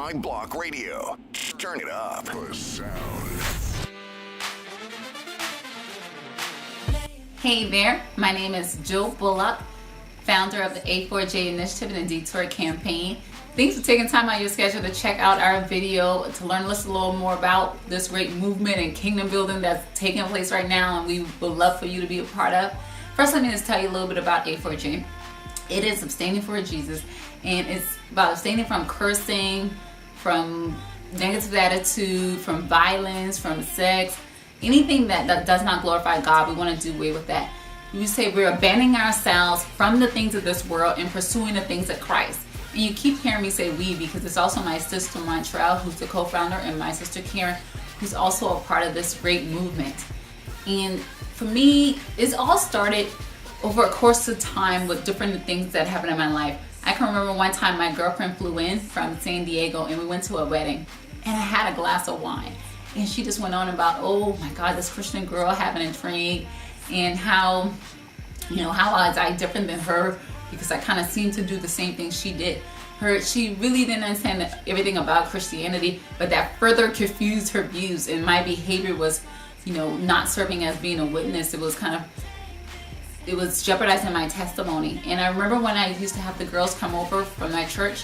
iBlock Radio. Turn it up. The sound. Hey there, my name is Jill Bullock, founder of the A4J Initiative and the Detour Campaign. Thanks for taking time out of your schedule to check out our video to learn a little more about this great movement and kingdom building that's taking place right now, and we would love for you to be a part of. First, let me just tell you a little bit about A4J. It is abstaining for Jesus, and it's about abstaining from cursing, from negative attitude, from violence, from sex, anything that does not glorify God. We want to do away with that. We say we're abandoning ourselves from the things of this world and pursuing the things of Christ. And you keep hearing me say we because it's also my sister Montreal, who's the co-founder, and my sister Karen, who's also a part of this great movement. And for me, it's all started over a course of time with different things that happened in my life. I can remember one time my girlfriend flew in from San Diego and we went to a wedding, and I had a glass of wine. And she just went on about, oh my God, this Christian girl having a drink, and how was I different than her because I kind of seemed to do the same thing she did. She really didn't understand everything about Christianity, but that further confused her views, and my behavior was, not serving as being a witness. It was jeopardizing my testimony. And I remember when I used to have the girls come over from my church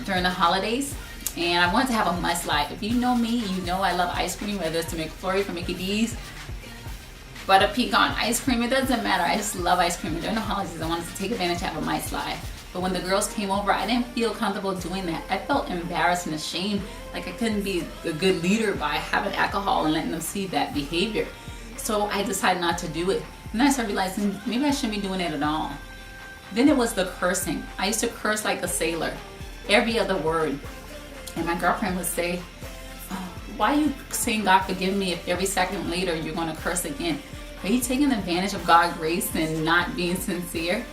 during the holidays, and I wanted to have a must-like. If you know me, you know I love ice cream, whether it's to McFlurry from Mickey D's, butter pecan ice cream, it doesn't matter. I just love ice cream. During the holidays, I wanted to take advantage of a must-like. But when the girls came over, I didn't feel comfortable doing that. I felt embarrassed and ashamed, like I couldn't be a good leader by having alcohol and letting them see that behavior. So I decided not to do it. And then I started realizing maybe I shouldn't be doing it at all. Then it was the cursing. I used to curse like a sailor, every other word. And my girlfriend would say, oh, why are you saying God forgive me if every second later you're going to curse again? Are you taking advantage of God's grace and not being sincere?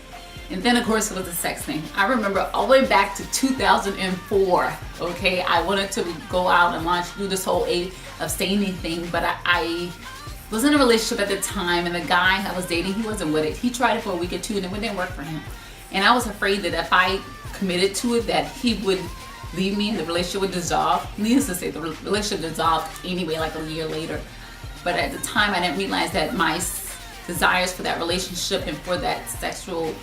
And then of course it was the sex thing. I remember all the way back to 2004, okay? I wanted to go out and do this whole abstaining thing, but I was in a relationship at the time, and the guy I was dating, he wasn't with it. He tried it for a week or two and it didn't work for him. And I was afraid that if I committed to it, that he would leave me and the relationship would dissolve. Needless to say, the relationship dissolved anyway, like a year later. But at the time, I didn't realize that my desires for that relationship and for that sexual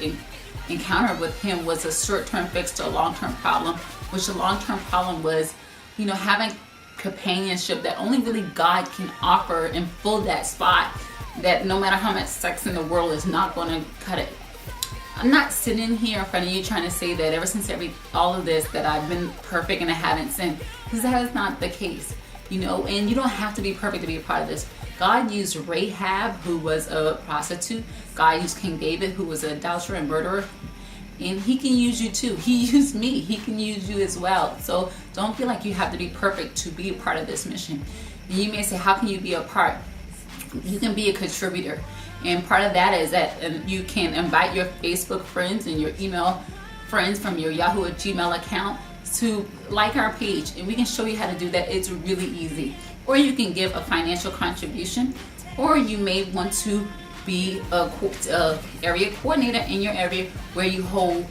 encounter with him was a short-term fix to a long-term problem, which the long-term problem was, having companionship that only really God can offer and fill that spot, that no matter how much sex in the world is not going to cut it. I'm not sitting here in front of you trying to say that ever since all of this that I've been perfect and I haven't sinned, because that is not the case, and you don't have to be perfect to be a part of this. God used Rahab, who was a prostitute. God used King David, who was an adulterer and murderer. And he can use you too. He used me. He can use you as well. So don't feel like you have to be perfect to be a part of this mission. And you may say, how can you be a part? You can be a contributor. And part of that is that you can invite your Facebook friends and your email friends from your Yahoo or Gmail account to like our page. And we can show you how to do that. It's really easy. Or you can give a financial contribution. Or you may want to be a area coordinator in your area where you hold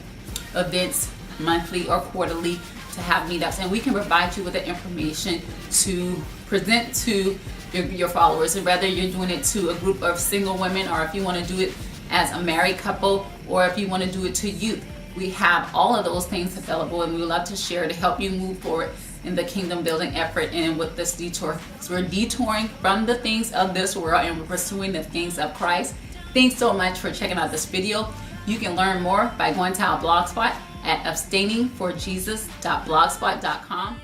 events monthly or quarterly to have meetups, and we can provide you with the information to present to your followers, and whether you're doing it to a group of single women, or if you want to do it as a married couple, or if you want to do it to youth. We have all of those things available, and we would love to share to help you move forward in the kingdom building effort and with this detour. So we're detouring from the things of this world and we're pursuing the things of Christ. Thanks so much for checking out this video. You can learn more by going to our blogspot at abstainingforjesus.blogspot.com.